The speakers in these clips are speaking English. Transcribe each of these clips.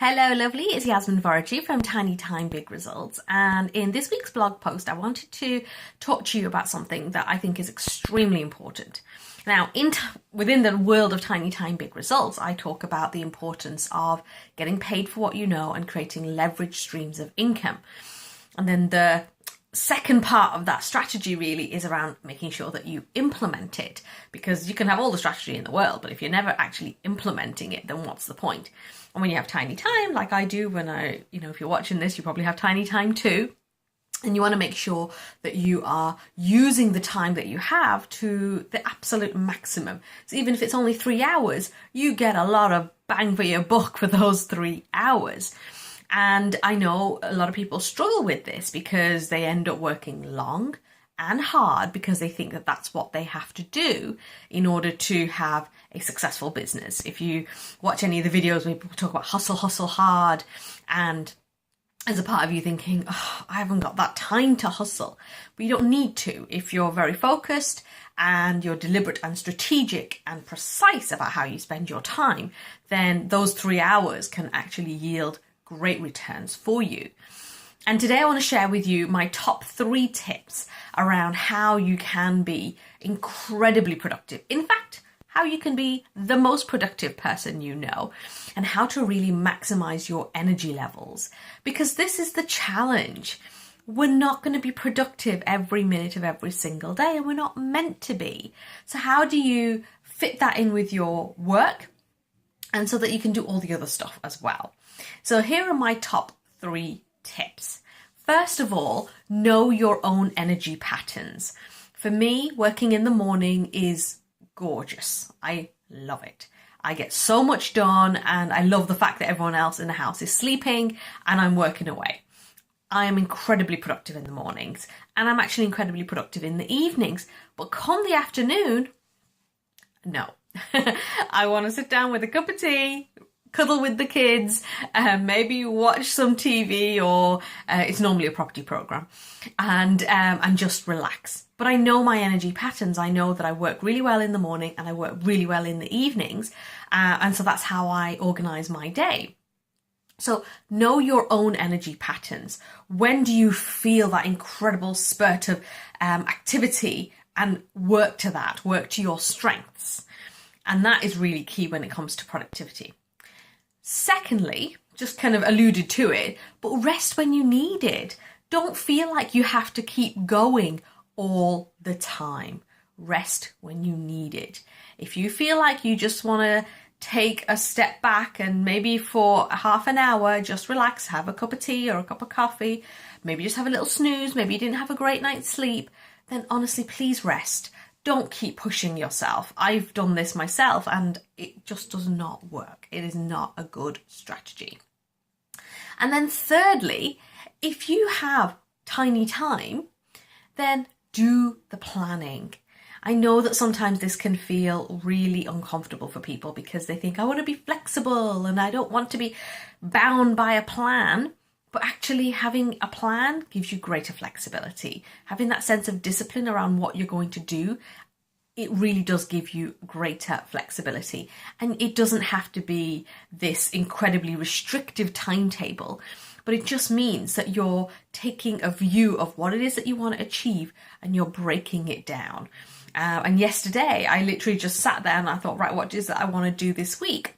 Hello lovely, it's Yasmin Vorajee from Tiny Time Big Results, and in this week's blog post I wanted to talk to you about something that I think is extremely important. Now within the world of Tiny Time Big Results, I talk about the importance of getting paid for what you know and creating leverage streams of income. And then the second part of that strategy really is around making sure that you implement it, because you can have all the strategy in the world, but if you're never actually implementing it, then what's the point? And when you have tiny time, like I do, if you're watching this, you probably have tiny time too. And you want to make sure that you are using the time that you have to the absolute maximum. So even if it's only 3 hours, you get a lot of bang for your buck for those 3 hours. And I know a lot of people struggle with this because they end up working long and hard because they think that that's what they have to do in order to have a successful business. If you watch any of the videos where people talk about hustle, hustle hard, and there's a part of you thinking, oh, I haven't got that time to hustle. But you don't need to. If you're very focused and you're deliberate and strategic and precise about how you spend your time, then those 3 hours can actually yield great returns for you. And today I want to share with you my top 3 tips around how you can be incredibly productive. In fact, how you can be the most productive person you know, and how to really maximize your energy levels. Because this is the challenge. We're not going to be productive every minute of every single day, and we're not meant to be. So how do you fit that in with your work, and so that you can do all the other stuff as well? So here are my top 3 tips. First of all, know your own energy patterns. For me, working in the morning is gorgeous. I love it. I get so much done, and I love the fact that everyone else in the house is sleeping and I'm working away. I am incredibly productive in the mornings, and I'm actually incredibly productive in the evenings. But come the afternoon, no. I want to sit down with a cup of tea, cuddle with the kids, maybe watch some TV, or it's normally a property program, and just relax. But I know my energy patterns. I know that I work really well in the morning and I work really well in the evenings, and so that's how I organize my day. So know your own energy patterns. When do you feel that incredible spurt of activity, and work to that, work to your strengths. And that is really key when it comes to productivity. Secondly, just kind of alluded to it, but rest when you need it. Don't feel like you have to keep going all the time. Rest when you need it. If you feel like you just want to take a step back and maybe for half an hour, just relax, have a cup of tea or a cup of coffee, maybe just have a little snooze, maybe you didn't have a great night's sleep, then honestly, please rest. Don't keep pushing yourself. I've done this myself and it just does not work. It is not a good strategy. And then thirdly, if you have tiny time, then do the planning. I know that sometimes this can feel really uncomfortable for people because they think, I want to be flexible and I don't want to be bound by a plan. But actually having a plan gives you greater flexibility. Having that sense of discipline around what you're going to do, it really does give you greater flexibility. And it doesn't have to be this incredibly restrictive timetable, but it just means that you're taking a view of what it is that you want to achieve and you're breaking it down. And yesterday I literally just sat there and I thought, right, what is that I want to do this week?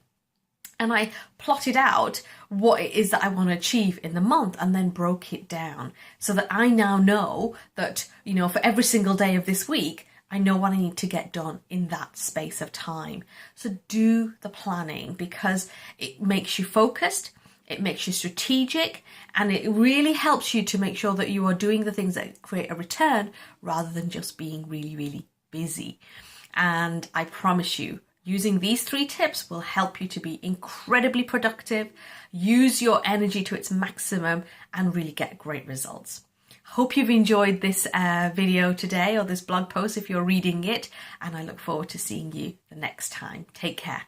And I plotted out what it is that I want to achieve in the month and then broke it down so that I now know that, for every single day of this week, I know what I need to get done in that space of time. So do the planning because it makes you focused, it makes you strategic, and it really helps you to make sure that you are doing the things that create a return rather than just being really, really busy. And I promise you, using these 3 tips will help you to be incredibly productive, use your energy to its maximum, and really get great results. Hope you've enjoyed this video today, or this blog post if you're reading it, and I look forward to seeing you the next time. Take care.